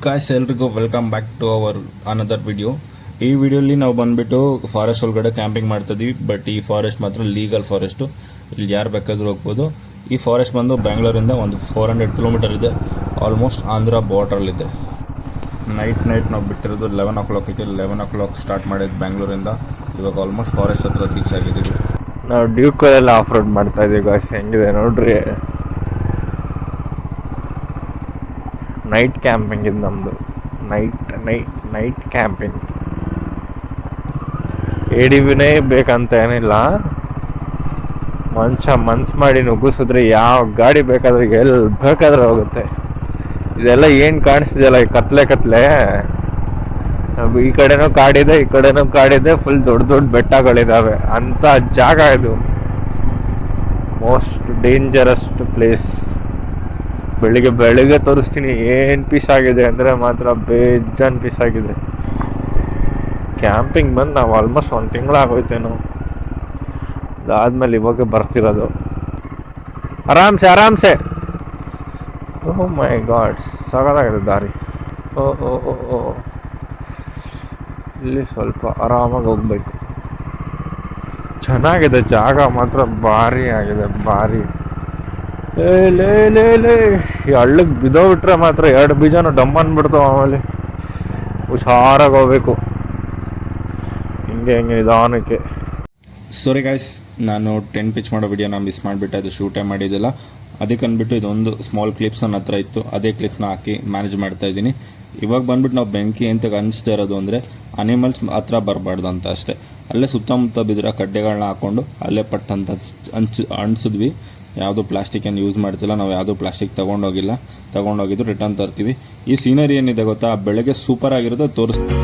Guys ಎಲ್ರಿಗೂ welcome back to our another video. ಈ ವಿಡಿಯೋಲಿ ನಾವು ಬಂದುಬಿಟ್ಟು ಫಾರೆಸ್ಟ್ ಒಳಗಡೆ ಕ್ಯಾಂಪಿಂಗ್ ಮಾಡ್ತಿದ್ವಿ. ಬಟ್ ಈ ಫಾರೆಸ್ಟ್ ಮಾತ್ರ ಲೀಗಲ್ ಫಾರೆಸ್ಟು, ಇಲ್ಲಿ ಯಾರು ಬೇಕಾದರೂ ಹೋಗ್ಬೋದು. ಈ ಫಾರೆಸ್ಟ್ ಬಂದು ಬ್ಯಾಂಗ್ಳೂರಿಂದ ಒಂದು 400 ಕಿಲೋಮೀಟರ್ ಇದೆ, ಆಲ್ಮೋಸ್ಟ್ ಆಂಧ್ರ ಬಾರ್ಡ್ರಲ್ಲಿದೆ. ನೈಟ್ ನಾವು ಬಿಟ್ಟಿರೋದು 11 o'clock. 11 o'clock ಸ್ಟಾರ್ಟ್ ಮಾಡಿದ್ದು ಬ್ಯಾಂಗ್ಳೂರಿಂದ. ಇವಾಗ ಆಲ್ಮೋಸ್ಟ್ ಫಾರೆಸ್ಟ್ ಹತ್ರ ರೀಚ್ ಆಗಿದ್ದೀವಿ. ನಾವು ಡ್ಯೂಕಲ್ಲೆಲ್ಲ ಆಫ್ ರೋಡ್ ಮಾಡ್ತಾ ಇದ್ದೀವಿ ಗಾಯ್ಸ್. ಹೆಂಗಿದೆ ನೋಡ್ರಿ, ನೈಟ್ ಕ್ಯಾಂಪಿಂಗ್ ಇದು ನಮ್ಮದು. ನೈಟ್ ಕ್ಯಾಂಪಿಂಗ್ ADVನೇ ಬೇಕಂತ ಏನಿಲ್ಲ. ಮನ್ಸು ಮಾಡಿ ನುಗ್ಗಿಸಿದ್ರೆ ಯಾವ ಗಾಡಿ ಬೇಕಾದ್ರೆ ಎಲ್ಲಿ ಬೇಕಾದ್ರೆ ಹೋಗುತ್ತೆ. ಇದೆಲ್ಲ ಏನು ಕಾಣಿಸ್ತಿದೆಯಲ್ಲ, ಈ ಕತ್ಲೆ ಈ ಕಡೆನೂ ಕಾಡಿದೆ, ಈ ಕಡೆನೂ ಕಾಡಿದೆ, ಫುಲ್ ದೊಡ್ಡ ಬೆಟ್ಟಗಳಿದ್ದಾವೆ ಅಂತ ಜಾಗ ಇದು. Most dangerous place. ಬೆಳಿಗ್ಗೆ ತೋರಿಸ್ತೀನಿ ಏನು ಪೀಸ್ ಆಗಿದೆ ಅಂದರೆ ಮಾತ್ರ ಬೇಜಾನ್ ಪೀಸ್ ಆಗಿದೆ. ಕ್ಯಾಂಪಿಂಗ್ ಬಂದು ನಾವು ಆಲ್ಮೋಸ್ಟ್ 1 ತಿಂಗಳಾಗೋಯ್ತೇನೋ. ಅದಾದ್ಮೇಲೆ ಇವಾಗ ಬರ್ತಿರೋದು ಆರಾಮ್ಸೆ. ಓ ಮೈ ಗಾಡ್, ಸಗದಾಗಿದೆ ದಾರಿ. ಓ ಇಲ್ಲಿ ಸ್ವಲ್ಪ ಆರಾಮಾಗಿ ಹೋಗ್ಬೇಕು. ಚೆನ್ನಾಗಿದೆ ಜಾಗ ಮಾತ್ರ, ಭಾರಿ ಆಗಿದೆ ಭಾರಿ. ಲೇ ಈ ಹಳ್ಳಕ್ಕೆ ಬಿದ್ದೋಗ್ಬಿಟ್ರೆ ಮಾತ್ರ 2 ಬೀಜನೂ ಡಮ್ ಅಂದ್ಬಿಡ್ತಾವ. ಆಮೇಲೆ ಹುಷಾರಾಗಿ ಹೋಗ್ಬೇಕು, ಹಿಂಗೆ ನಿಧಾನಕ್ಕೆ. ಸಾರಿ ಗಾಯ್ಸ್, ನಾನು ಟೆಂಟ್ ಪಿಚ್ ಮಾಡೋ ವಿಡಿಯೋನ ಮಿಸ್ ಮಾಡಿಬಿಟ್ಟೆ, ಅದು ಶೂಟೇ ಮಾಡಿದ್ದಿಲ್ಲ. ಅದಕ್ಕೆ ಅಂದ್ಬಿಟ್ಟು ಇದೊಂದು ಸ್ಮಾಲ್ ಕ್ಲಿಪ್ಸ್ ನನ್ನ ಹತ್ರ ಇತ್ತು, ಅದೇ ಕ್ಲಿಪ್ನ ಹಾಕಿ ಮ್ಯಾನೇಜ್ ಮಾಡ್ತಾ ಇದ್ದೀನಿ. ಇವಾಗ ಬಂದ್ಬಿಟ್ಟು ನಾವು ಬೆಂಕಿ ಅಂತ ಅನಿಸ್ತಾ ಇರೋದು ಅಂದರೆ ಅನಿಮಲ್ಸ್ ಹತ್ರ ಬರಬಾರ್ದು ಅಂತ ಅಷ್ಟೇ. ಅಲ್ಲೇ ಸುತ್ತಮುತ್ತ ಬಿದ್ದಿರೋ ಕಡ್ಡೆಗಳನ್ನ ಹಾಕ್ಕೊಂಡು ಅಲ್ಲೇ ಪಟ್ಟಂತ ಅಣಿಸಿದ್ವಿ. ಯಾವುದೋ ಪ್ಲಾಸ್ಟಿಕ್ ಏನು ಯೂಸ್ ಮಾಡ್ತಿಲ್ಲ, ನಾವು ಯಾವುದೋ ಪ್ಲಾಸ್ಟಿಕ್ ತೊಗೊಂಡೋಗಿದ್ದು ರಿಟರ್ನ್ ತರ್ತೀವಿ. ಈ ಸೀನರಿ ಏನಿದೆ ಗೊತ್ತಾ, ಬೆಳಗ್ಗೆ ಸೂಪರ್ ಆಗಿರೋದು ತೋರಿಸ್ತೀವಿ.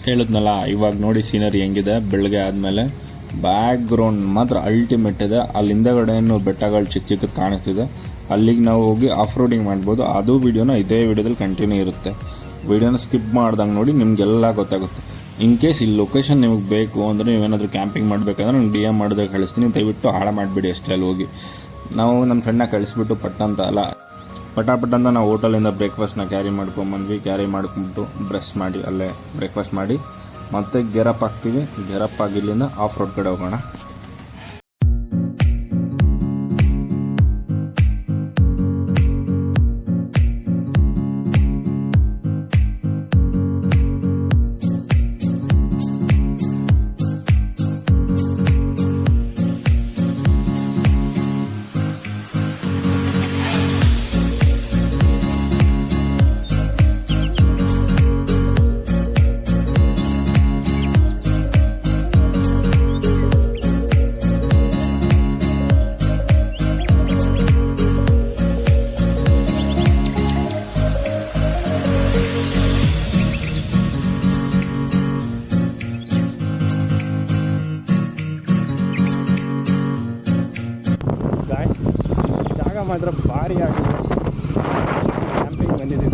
ಹೇಳಿದ್ನಲ್ಲ, ಇವಾಗ ನೋಡಿ ಸೀನರಿ ಹೆಂಗಿದೆ ಬೆಳಗ್ಗೆ ಆದಮೇಲೆ. ಬ್ಯಾಕ್ ಗ್ರೌಂಡ್ ಮಾತ್ರ ಅಲ್ಟಿಮೇಟ್ ಇದೆ. ಅಲ್ಲಿ ಹಿಂದೆಗಡೆ ಏನು ಬೆಟ್ಟಗಳು ಚಿಕ್ಕದು ಕಾಣಿಸ್ತಿದೆ, ಅಲ್ಲಿಗೆ ನಾವು ಹೋಗಿ ಆಫ್ ರೋಡಿಂಗ್ ಮಾಡ್ಬೋದು. ಅದು ವೀಡಿಯೋನ ಇದೇ ವೀಡಿಯೋದಲ್ಲಿ ಕಂಟಿನ್ಯೂ ಇರುತ್ತೆ. ವೀಡಿಯೋನ ಸ್ಕಿಪ್ ಮಾಡ್ದಂಗೆ ನೋಡಿ, ನಿಮಗೆಲ್ಲ ಗೊತ್ತಾಗುತ್ತೆ. ಇನ್ ಕೇಸ್ ಈ ಲೊಕೇಶನ್ ನಿಮಗೆ ಬೇಕು ಅಂದರೆ, ನೀವೇನಾದರೂ ಕ್ಯಾಂಪಿಂಗ್ ಮಾಡಬೇಕಂದ್ರೆ ನಂಗೆ DM ಮಾಡಿದ್ರೆ ಕಳಿಸ್ತೀನಿ. ದಯವಿಟ್ಟು ಹಾಳ ಮಾಡಿಬಿಡಿ ಅಷ್ಟೇ. ಅಲ್ಲಿ ಹೋಗಿ ನಾವು ನನ್ನ ಫ್ರೆಂಡ್ನ ಕಳಿಸ್ಬಿಟ್ಟು ಪಟಾಪಟ್ ಅಂತ ನಾವು ಹೋಟೆಲಿಂದ ಬ್ರೇಕ್ಫಾಸ್ಟ್ನ ಕ್ಯಾರಿ ಮಾಡ್ಕೊಂಬಿಟ್ಟು ಬ್ರಷ್ ಮಾಡಿ ಅಲ್ಲೇ ಬ್ರೇಕ್ಫಾಸ್ಟ್ ಮಾಡಿ ಮತ್ತೆ ಗೆರಪ್ ಹಾಕ್ತೀವಿ. ಗೆರಪ್ ಆಗಿ ಇಲ್ಲಿಂದ ಆಫ್ ರೋಡ್ ಕಡೆ ಹೋಗೋಣ. ಜಾಗ ಮಾತ್ರ ಭಾರಿ ಆಗಿದೆ. ಕ್ಯಾಂಪಿಂಗ್ ಬಂದಿದ್ದೀವಿ.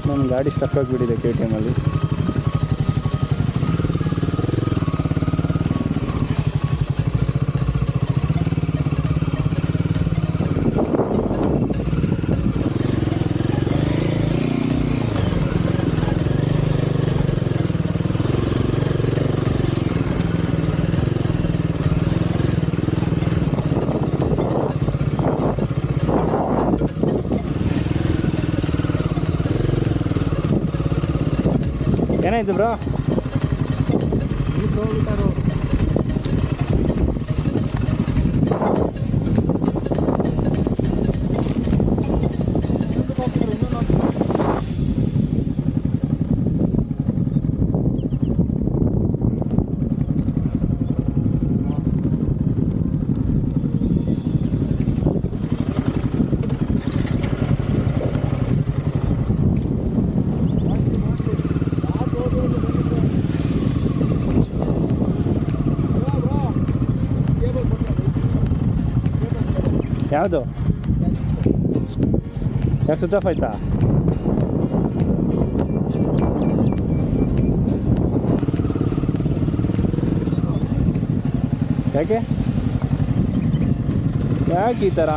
ನಮ್ಮ ಗಾಡಿ ಸ್ಟಕ್ ಆಗಿಬಿಟ್ಟಿದೆ KTM. ಏನಾಯ್ತು ಬ್ರೋ? ಯಾವುದು? ಯಾಕೆ ಸ್ವಿಚ್ ಆಫ್ ಆಯ್ತಾ? ಯಾಕೆ ಈ ಥರ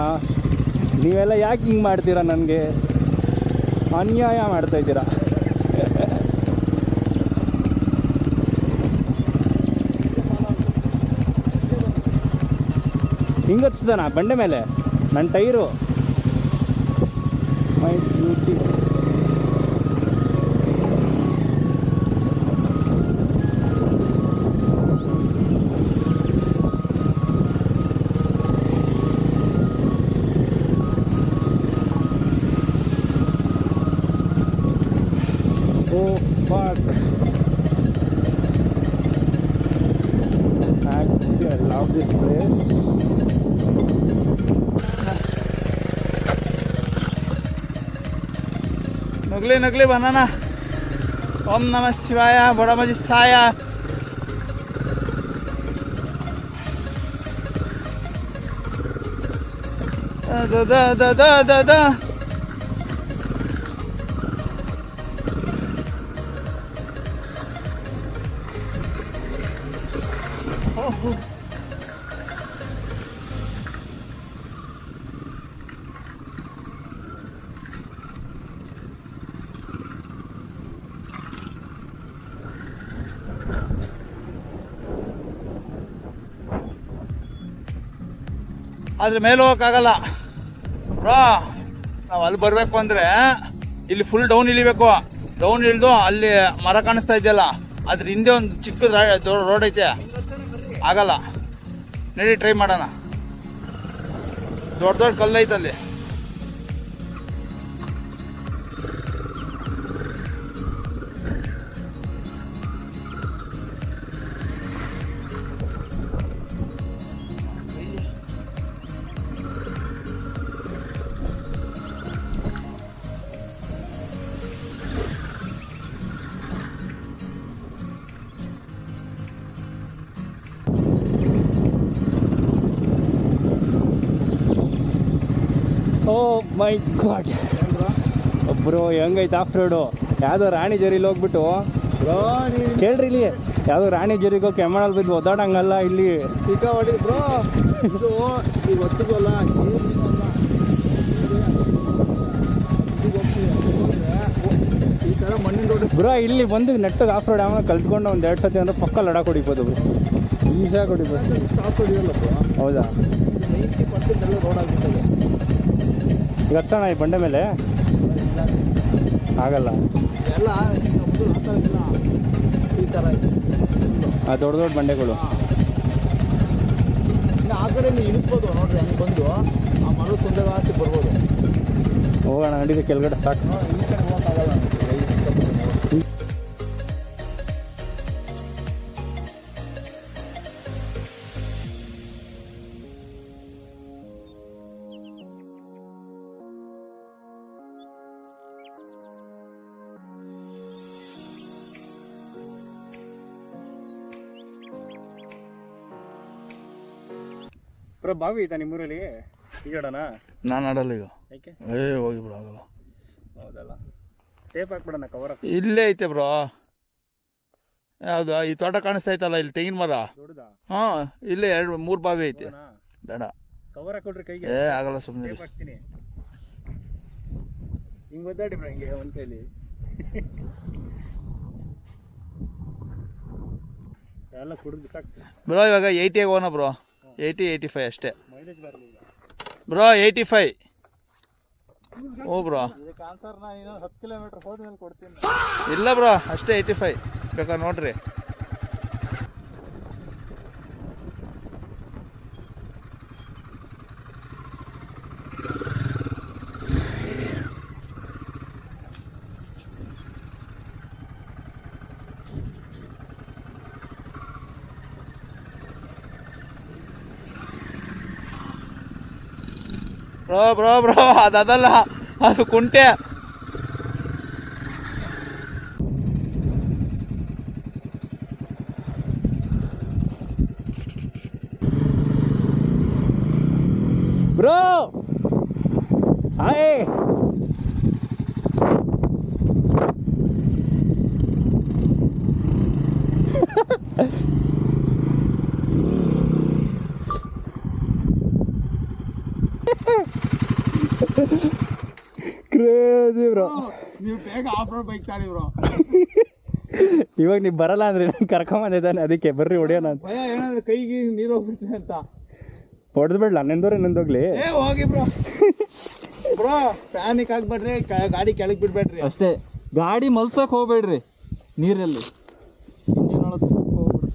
ನೀವೆಲ್ಲ ಯಾಕೆ ಹಿಂಗೆ ಮಾಡ್ತೀರಾ? ನನಗೆ ಅನ್ಯಾಯ ಮಾಡ್ತಾಯಿದ್ದೀರಾ. ಹಿಂಗೆ ಹಚ್ಚಿದಾನ ಬಂಡೆ ಮೇಲೆ ನನ್ನ tyre. My beauty. Oh fuck. Actually, I love this place. नगले नगले बनाना. ओम नमः शिवाय बड़ा मजी साया. Da da da da da da. ಅದ್ರ ಮೇಲೆ ಹೋಗೋಕ್ಕಾಗಲ್ಲ ಬ್ರೋ. ನಾವು ಅಲ್ಲಿ ಬರಬೇಕು ಅಂದರೆ ಇಲ್ಲಿ ಫುಲ್ ಡೌನ್ ಇಳಿಬೇಕು. ಡೌನ್ ಇಳಿದು ಅಲ್ಲಿ ಮರ ಕಾಣಿಸ್ತಾ ಇದೆಯಲ್ಲ, ಅದ್ರ ಹಿಂದೆ ಒಂದು ಚಿಕ್ಕದು ರೋಡ್ ಐತೆ. ಆಗಲ್ಲ, ನಡಿ ಟ್ರೈ ಮಾಡೋಣ. ದೊಡ್ಡ ದೊಡ್ಡ ಕಲ್ಲು ಐತೆ ಅಲ್ಲಿ. ಓ ಮೈ ಗಾಡ್ ಬ್ರೋ, ಹೆಂಗೈತೆ ಆಫ್ ರೋಡು? ಯಾವುದೋ ರಾಣಿ ಜರಿಲಿ ಹೋಗ್ಬಿಟ್ಟು ಕೇಳ್ರಿ, ಇಲ್ಲಿ ಯಾವುದೋ ರಾಣಿ ಜರಿಗೆ ಹೋಗಿ ಕೆಮ್ಮಣ್ಣಲ್ಲಿ ಬಿದ್ದು ಒದ್ದಾಡಂಗಲ್ಲ ಇಲ್ಲಿ. ಈಗ ಹೊಡಿ ಬ್ರೋ, ಇದು ಈಗ ಹೊತ್ತಿಗಲ್ಲ ಈ ಥರ ಮಣ್ಣಿನ ರೋಡ್ ಬ್ರೋ. ಇಲ್ಲಿ ಬಂದು ನೆಟ್ಟಗೆ ಆಫ್ ರೋಡ್ ಯಾವಾಗ ಕಲ್ತ್ಕೊಂಡು ಒಂದು 2 ಸತಿ ಅಂದ್ರೆ ಪಕ್ಕ ಲಡಾಕ್ ಹೊಡಿಬೋದು ಬ್ರೋ, ಈಸಾಗಿ ಹೊಡಿಬೋದು. ಸ್ಟಾಪ್ ಹೊಡಿಯಲ್ಲ ಬ್ರೋ. ಹೌದಾ? 90% ಎಲ್ಲ ರೋಡ್ ಆಗ್ಬಿಟ್ಟಿದೆ. ಈಗ ಹಚ್ಚೋಣ ಈ ಬಂಡೆ ಮೇಲೆ? ಆಗಲ್ಲ, ಎಲ್ಲ ಈ ಥರ ಇದೆ ಆ ದೊಡ್ಡ ದೊಡ್ಡ ಬಂಡೆಗಳು. ಇನ್ನು ಆ ಕಡೆ ನೀವು ಇಳಿಸ್ಬೋದು ನೋಡ್ರಿ, ಹಂಗೆ ಬಂದು ಆ ಮರ ತೊಂದರೆ ಆಚೆ ಬರ್ಬೋದು. ಹೋಗೋಣ ನಡೀದೆ ಕೆಳಗಡೆ ಸ್ಟಾರ್ಟ್. ಈ ಕಡೆ ಹೋಗೋಕ್ಕಾಗಲ್ಲ. ಬ್ರೋ, ಬಾವಿ ಐತಾ ನಿಮ್ಮೂರಲ್ಲಿ ಈಗಾಡೋಣ? ನಾನು ಆಡಲ್ಲ ಈಗ. ಯಾಕೆ? ಹೋಗಿ ಬ್ರೋ, ಆಗಲ್ಲ. ಹೌದಲ್ಲ, ಟೇಪ್ ಹಾಕ್ಬಿಡೋಣ ಕವರ್. ಇಲ್ಲೇ ಐತೆ ಬ್ರೋ. ಯಾವುದು ಈ ತೋಟ ಕಾಣಿಸ್ತಾ ಐತಲ್ಲ, ಇಲ್ಲಿ ತೆಂಗಿನ ಮರ. ದೊಡ್ಡದಾ? ಹಾಂ, ಇಲ್ಲೇ 2-3 ಬಾವಿ ಐತೆ. ಬೇಡ, ಕವರ್ ಹಾಕೊಳ್ರಿ ಕೈಗೆ. ಆಗಲ್ಲ, ಸುಮ್ಮನೆ ಟೇಪ್ ಹಾಕ್ತೀನಿ. ಹಿಂಗೆ ಒದ್ದಾಡಿ ಬ್ರೋ, ಹಿಂಗೆ ಒಂದು ಕೈಲಿ ಎಲ್ಲ ಕುಡಿದು ಸಾಕ್ತೀನಿ ಬ್ರೋ. ಇವಾಗ 80 ಹೋಗೋಣ ಬ್ರೋ. 80-85 ಅಷ್ಟೇ ಮೈಲೇಜ್ ಬರಲಿಲ್ಲ ಬ್ರೋ. 85. ಓ ಬ್ರೋ, ಇದಕ್ಕೆ ಆನ್ಸರ್ ನಾನು ಇನ್ನೊಂದು 10 ಕಿಲೋಮೀಟರ್ ಹೋದ್ಮೇಲೆ ಕೊಡ್ತೀನಿ. ಇಲ್ಲ ಬ್ರೋ, ಅಷ್ಟೇ 85 ಬೇಕಾದ್ರೆ ನೋಡ್ರಿ. ಬ್ರೋ ಬ್ರೋ ಬ್ರೋ, ಅದಲ್ಲ, ಅದು ಕುಂಟೆ. Bro hi crazy bro. ನೀವು ಬೇಗ ಆಫ್ ರೋಡ್ ಬೈಕ್ ತಾಳಿ ಬ್ರೋ. ಇವಾಗ ನೀವು ಬರಲ್ಲ ಅಂದ್ರೆ ನಾನು ಕರ್ಕೊಂಬಂದಿದ್ದಾನೆ, ಅದಕ್ಕೆ ಬರ್ರಿ ಹೊಡೆಯೋಣ ಅಂತ. ಭಯ ಏನಾದ್ರೆ ಕೈಗೆ ನೀರು ಹೋಗ್ಬಿಟ್ಟೆ ಅಂತ. ಹೊಡೆದು ಬಿಡ್ಲ ನೆಂದೋರೆ ನೆಂದೋಗ್ಲಿ. ಹೋಗಿ ಬ್ರೋ. ಬ್ರೋ ಪ್ಯಾನಿಕ್ ಆಗ್ಬೇಡ್ರಿ, ಗಾಡಿ ಕೆಳಗೆ ಬಿಡ್ಬೇಡ್ರಿ ಅಷ್ಟೇ. ಗಾಡಿ ಮಲ್ಸಕ್ ಹೋಗ್ಬೇಡ್ರಿ ನೀರಲ್ಲಿ, ಇಂಜಿನ್ ಒಳಗೆ ಹೋಗ್ಬಿಡ್ರಿ.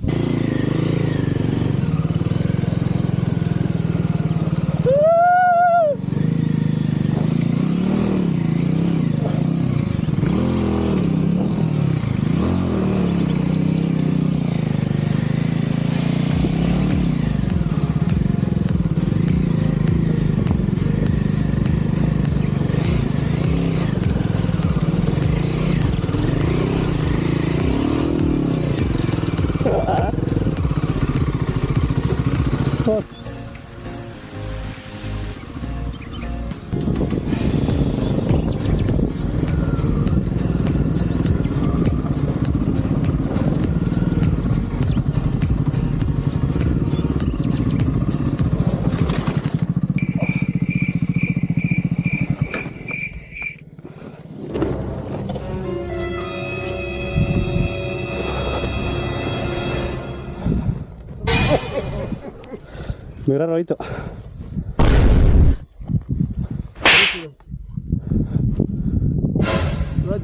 ಮಿರರ್ ಹೋಯ್ತು.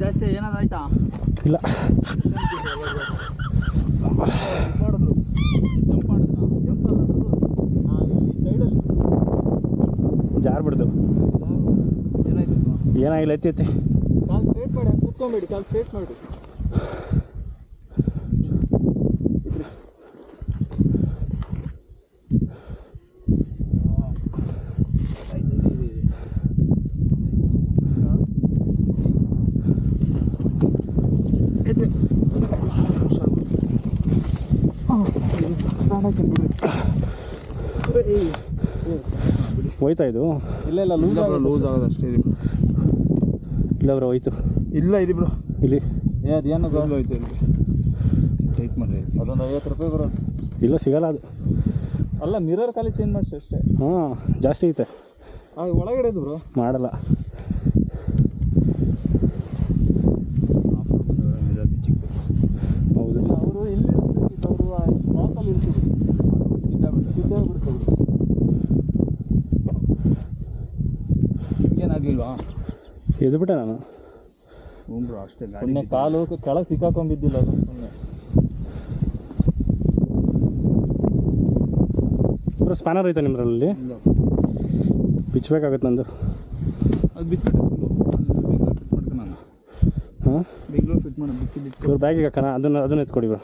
ಜಾಸ್ತಿ ಏನಾದ್ರು ಆಯ್ತಾ? ಇಲ್ಲ ಮಾಡಿದ್ರು ಜಂಪ್ ಮಾಡಿದ್ರು. ಜಂಪ್ ಅಲ್ಲ ಸೈಡಲ್ಲಿ ಜಾರ್ ಬಿಡ್ತು. ಏನಾಯ್ತು? ಏನಾಗಿಲ್ಲ, ಎತ್ತಿ ಕಾಲು ಸ್ಟ್ರೇಟ್ ಮಾಡಿ, ಹಂಗೆ ಕುತ್ಕೊಂಬೇಡಿ, ಕಾಲು ಸ್ಟ್ರೇಟ್ ಮಾಡಿ. ಹೋಯ್ತಾ ಇದು? ಇಲ್ಲ ಇಲ್ಲ, ಲೂಸ್ ಆಗೋದು ಅಷ್ಟೇ. ಇಲ್ಲ ಬ್ರೋ ಹೋಯ್ತು. ಇಲ್ಲ ಇರಿ ಬ್ರೋ, ಇಲ್ಲಿ ಅದೇನು ಹೋಯ್ತು ಇಲ್ಲಿ ಟೈಟ್ ಮಾಡಿ. ಅದೊಂದು 50 ರೂಪಾಯಿ ಬರೋದು. ಇಲ್ಲ ಸಿಗಲ್ಲ ಅದು. ಅಲ್ಲ ಮಿರರ್ ಖಾಲಿ ಚೇಂಜ್ ಮಾಡಿಸಿ ಅಷ್ಟೇ. ಹಾಂ ಜಾಸ್ತಿ ಐತೆ. ಒಳಗಡೆ ಬ್ರೋ ಮಾಡಲ್ಲ. ಹೌದು ಅವರು ಇಲ್ಲಿ ಅವರು ಕ್ರಾಸಲ್ಲಿ ಇರ್ತೀವಿ, ಬಿಡ್ತಾರೆ. ಏನಾಗ್ಲಿಲ್ವಾ? ಎದ್ಬಿಟ್ಟೆ ನಾನು. ಬ್ರೋ ಅಷ್ಟೇ. ಸುಮ್ಮನೆ ಕಾಲು ಕೆಳಗೆ ಸಿಕ್ಕಾಕೊಂಡ್ಬಿದ್ದಿಲ್ಲ ಅದು ಸುಮ್ಮನೆ. ಬ್ರೋ ಸ್ಪ್ಯಾನರ್ ಐತೆ ನಿಮ್ಮದ್ರಲ್ಲಿ? ಬಿಚ್ಚಬೇಕಾಗತ್ತೆ ನಂದು. ಅದು ಬಿಟ್ಬಿಟ್ಟು ಬೆಂಗಳೂರು ಫಿಟ್ ಮಾಡ್ಕೊ. ನಾನು ಹಾಂ ಬೆಂಗಳೂರು ಫಿಟ್ ಮಾಡಿ ಬಿಚ್ಚಿ ಇವ್ರ ಬ್ಯಾಗಿಗೆ ಹಾಕೋಣ. ಅದನ್ನು ಎತ್ಕೊಡಿ ಬ್ರೋ.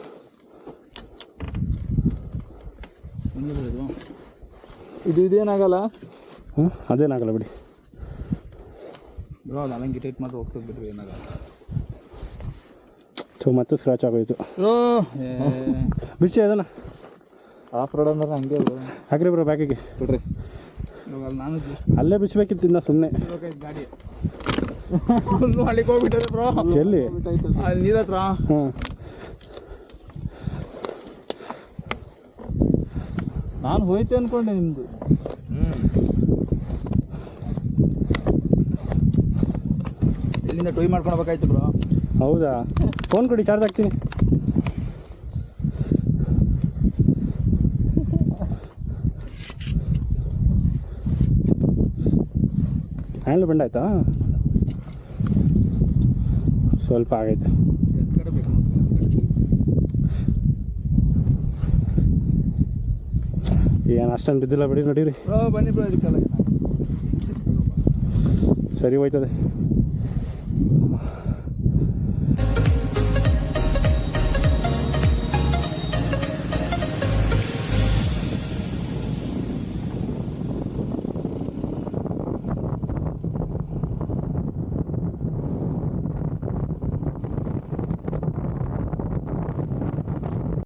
ಇದೇನಾಗಲ್ಲ. ಹಾಂ ಅದೇನಾಗಲ್ಲ ಬಿಡಿ ಬ್ರೋ. ಅದು ಅಲಂಗಿ ಟೈಟ್ ಮಾಡಿ ಹೋಗ್ತದೆ ಬಿಡ್ರಿ, ಏನಾಗಲ್ಲ. ಸೊ ಮತ್ತೆ ಸ್ಕ್ರಾಚ್ ಆಗೋಯ್ತು. ಬಿಚ್ಚಿ ಅದನ್ನು ಆಫ್ ರೋಡ್ ಅಂದ್ರೆ ಹಂಗೆ ಹಾಕ್ರಿ ಬ್ರೋ ಬ್ಯಾಗಿಗೆ. ಬಿಡ್ರಿ. ಇವಾಗ ನಾನು ಅಲ್ಲೇ ಬಿಚ್ಚಬೇಕಿತ್ತು ಇನ್ನ ಸುಮ್ಮನೆ. ಗಾಡಿ ಫುಲ್ಲು ಹಳ್ಳಿಗೆ ಹೋಗ್ಬಿಟ್ಟದೆ ಬ್ರೋ. ಎಲ್ಲಿ? ಅಲ್ಲಿ ನೀರ ಹತ್ರ. ಹಾಂ ನಾನು ಹೋಯ್ತೆ ಅನ್ಕೊಂಡೆ ನಿಮ್ಮದು. ಇಲ್ಲಿಂದ ಟೊಯ್ ಮಾಡ್ಕೊಂಡು ಹೋಗ್ಬೇಕಾಯ್ತು ಬ್ರೋ. ಹೌದಾ? ಫೋನ್ ಕೊಡಿ, ಚಾರ್ಜ್ ಹಾಕ್ತೀನಿ. ಹ್ಯಾಂಡ್ಲ್ ಬೆಂಡ್ ಆಯ್ತಾ? ಸ್ವಲ್ಪ ಆಗೈತೆ. ಏನು ಅಷ್ಟೊಂದು ಬಿದ್ದಿಲ್ಲ ಬಿಡಿ. ನೋಡಿರಿ ಬ್ರೋ ಬನ್ನಿ ಬ್ರೋ, ಇದಕ್ಕೆಲ್ಲ ಸರಿ ಹೋಯ್ತದೆ.